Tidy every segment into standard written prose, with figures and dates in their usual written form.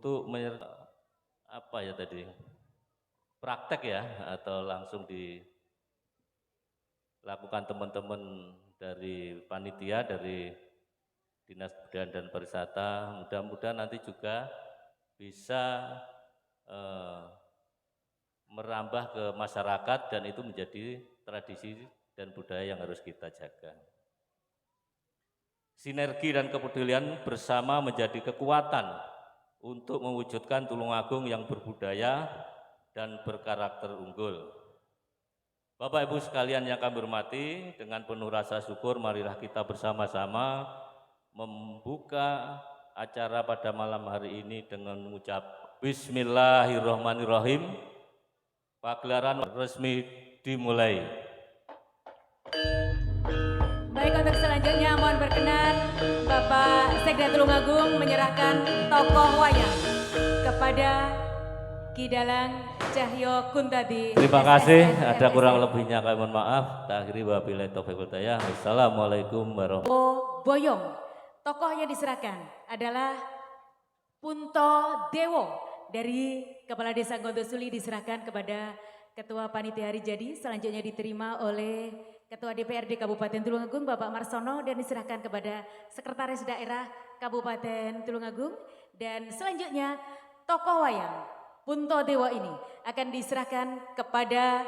untuk apa ya tadi praktek ya atau langsung dilakukan teman-teman dari panitia dari Dinas Kebudayaan dan Pariwisata. Mudah-mudahan nanti juga bisa merambah ke masyarakat dan itu menjadi tradisi dan budaya yang harus kita jaga. Sinergi dan kepedulian bersama menjadi kekuatan untuk mewujudkan Tulungagung yang berbudaya dan berkarakter unggul. Bapak Ibu sekalian yang kami hormati, dengan penuh rasa syukur marilah kita bersama-sama membuka acara pada malam hari ini dengan mengucap Bismillahirrahmanirrahim. Pagelaran resmi dimulai. Baik, untuk selanjutnya mohon berkenan Bapak Sekda Tulungagung menyerahkan tokoh wayang kepada Ki Dalang Cahyo Kuntadi. Terima kasih, ada kurang lebihnya kami mohon maaf. Akhiri wabillahi taufiq wal hidayah. Wassalamualaikum warahmatullahi wabarakatuh. Boyong, tokoh yang diserahkan adalah Punto Dewo dari Kepala Desa Gondosuli diserahkan kepada Ketua Panitia Hari Jadi, selanjutnya diterima oleh Ketua DPRD Kabupaten Tulungagung Bapak Marsono dan diserahkan kepada Sekretaris Daerah Kabupaten Tulungagung, dan selanjutnya tokoh wayang Punto Dewo ini akan diserahkan kepada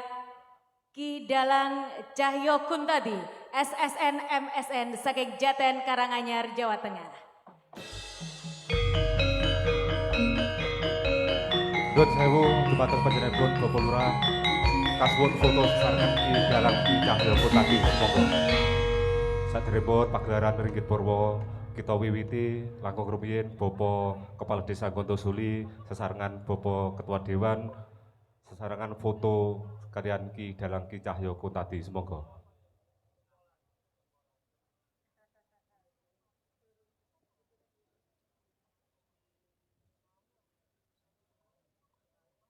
Ki Dalang Cahyo Kuntadi, SSN MSN saking Jaten Karanganyar, Jawa Tengah. Dut sewu dumateng panjenenganipun Bapak Lurah kasuwun foto sesarengan Ki Dalang Ki Cahyo Kuntadi monggo. Sadèrèngipun pagelaran Ringgit Purwo kita wiwiti langkung rumiyin Bapak Kepala Desa Gondosuli sesarengan Bapak Ketua Dewan sesarengan foto kalian Ki Dalang Ki Cahyo Kuntadi semoga.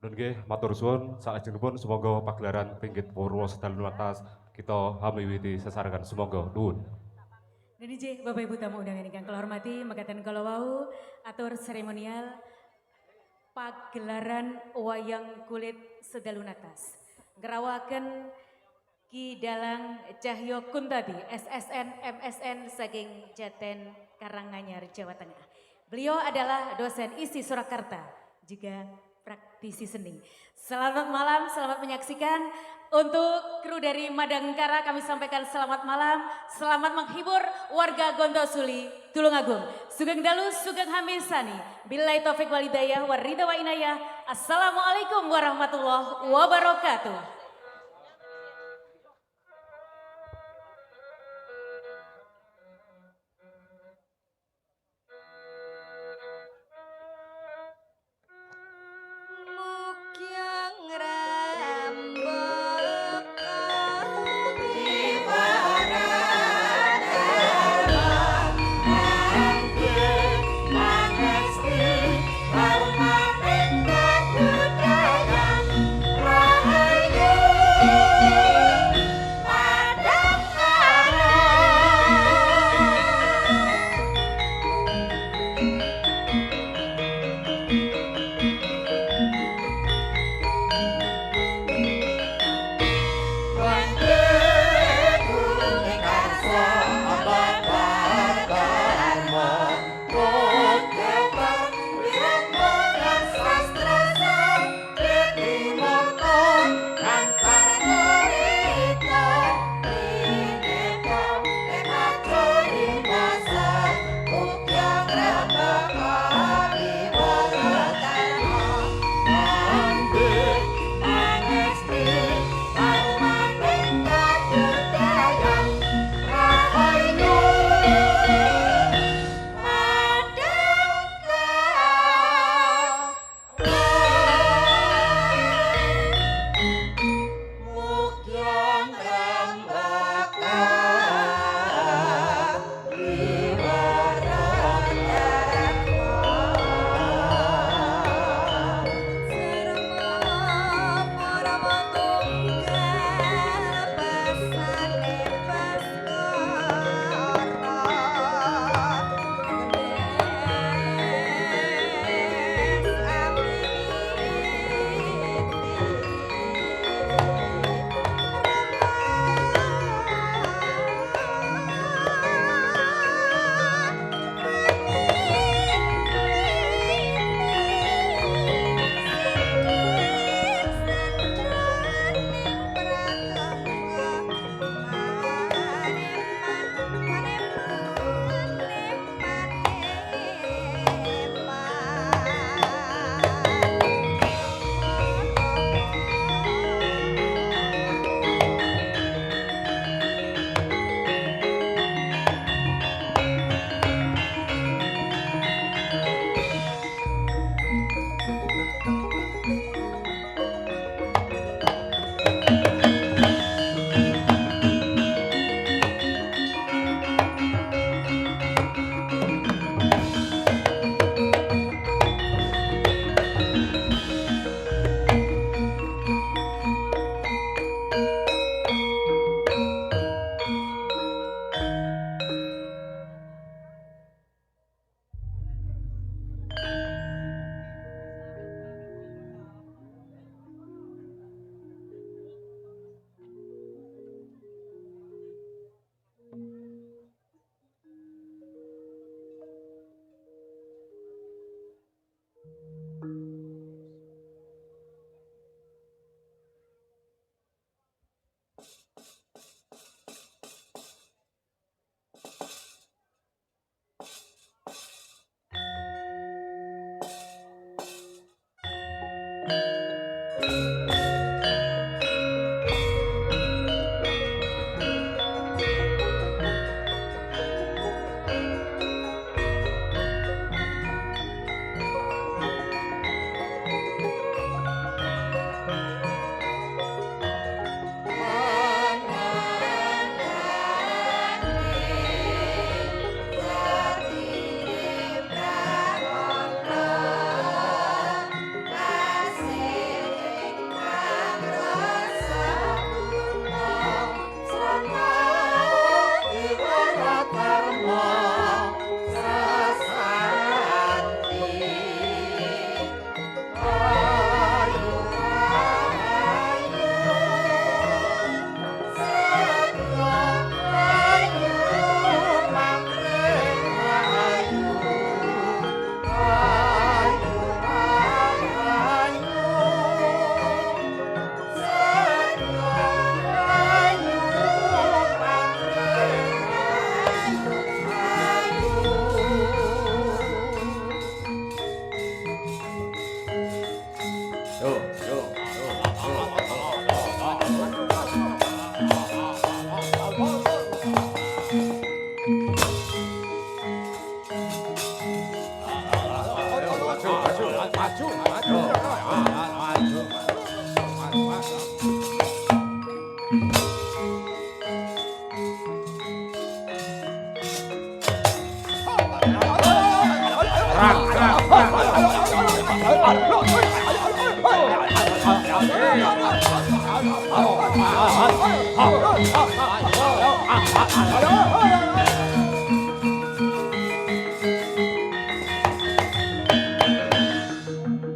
Nggih, matur suwun, salajengipun semoga pagelaran Ringgit Purwo sedalu atas kita hamiwiti sesarengan semoga nuwun. DJ Bapak Ibu tamu undangan ingkang kula hormati, mekaten kala wau atur seremonial pagelaran wayang kulit sedalu atas. Ngerawaken Ki Dalang Cahyo Kuntadi, SSN MSN saking Jaten Karanganyar, Jawa Tengah. Beliau adalah dosen ISI Surakarta, juga praktisi seni. Selamat malam, selamat menyaksikan. Untuk kru dari Madangkara kami sampaikan selamat malam, selamat menghibur warga Gondosuli, Tulungagung. Sugeng dalu, sugeng hamisani. Billahi taufiq wal hidayah wa ridha wa inayah. Assalamualaikum warahmatullahi wabarakatuh. Rahayu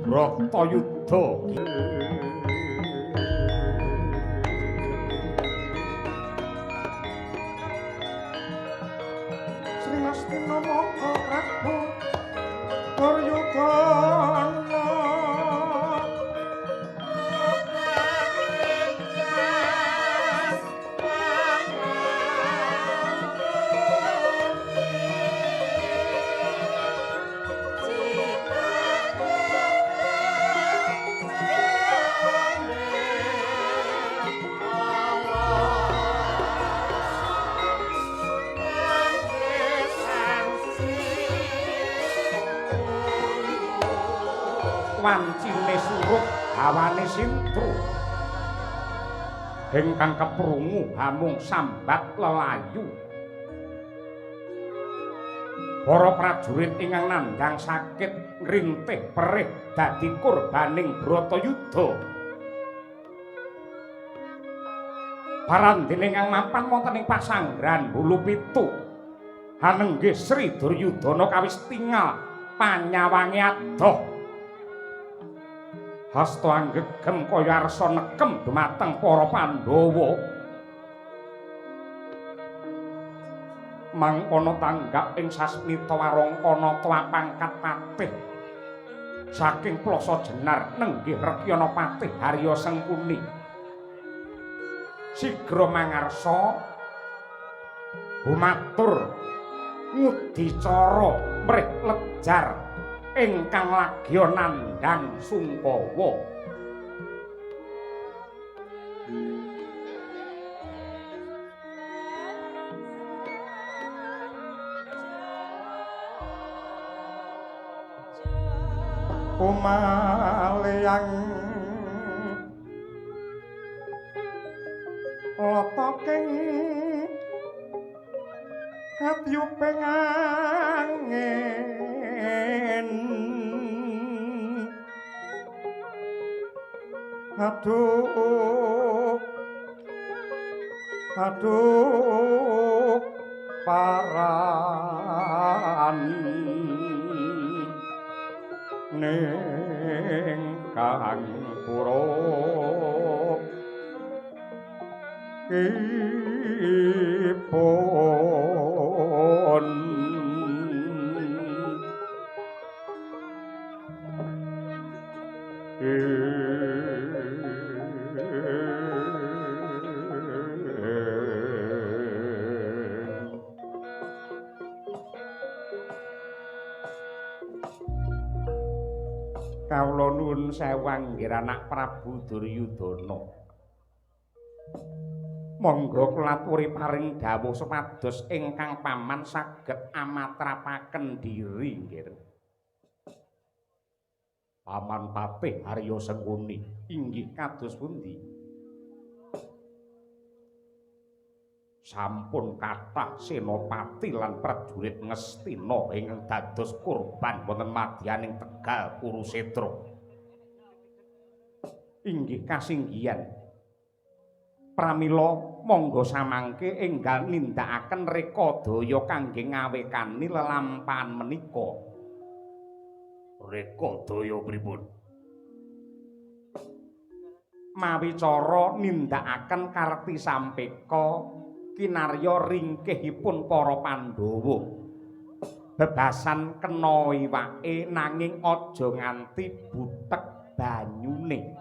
Bratayuda Sri Astina Maka Prabu Duryudana wancine surup hawane sintru ingkang keprungu hamung sambat lelayu para prajurit ingkang nandhang sakit ngrintih perih dadi korbaning Bratayuda parandene ingkang mapan wonten ing pasanggrahan Hulu Pitu hanenggih Sri Duryudana kawis tingal panyawange adoh hasta anggegem kaya arsa nekem dumateng para Pandhawa mangkono tanggap ing sasmita warangkana tuwa pangkat patih saking plasa Jenar nenggih Rekyana Patih Harya Sengkuni sigra mangarsa humatur ngudi cara mrih lejar ingkang lagya nandhang Sungkawa umaliyang lotoking katyuping angin aduh aduh paran ning kang pura ipun Kawula nuwun sewu anggir anak Prabu Duryudana. Monggo kula aturi paring dawuh supados ingkang paman saged amatrapaken diri nggih. Paman Patih Harya Sengkuni inggih kados pundi? Sampun kathah senopati lan prajurit Ngastina ingkang dados kurban wonten madyaning Tegal Kurusetra. Inggih kasinggihan. Pramila monggo samangke enggal nindakaken reka daya kangge ngawekani lelampahan menika. Reka daya pripun? Mawi cara nindakaken karti sampeka kinarya ringkehipun para Pandhawa. Bebasan kena iwake nanging aja nganti butek banyune.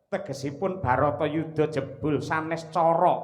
Tegesipun Baratayuda jebul sanes cara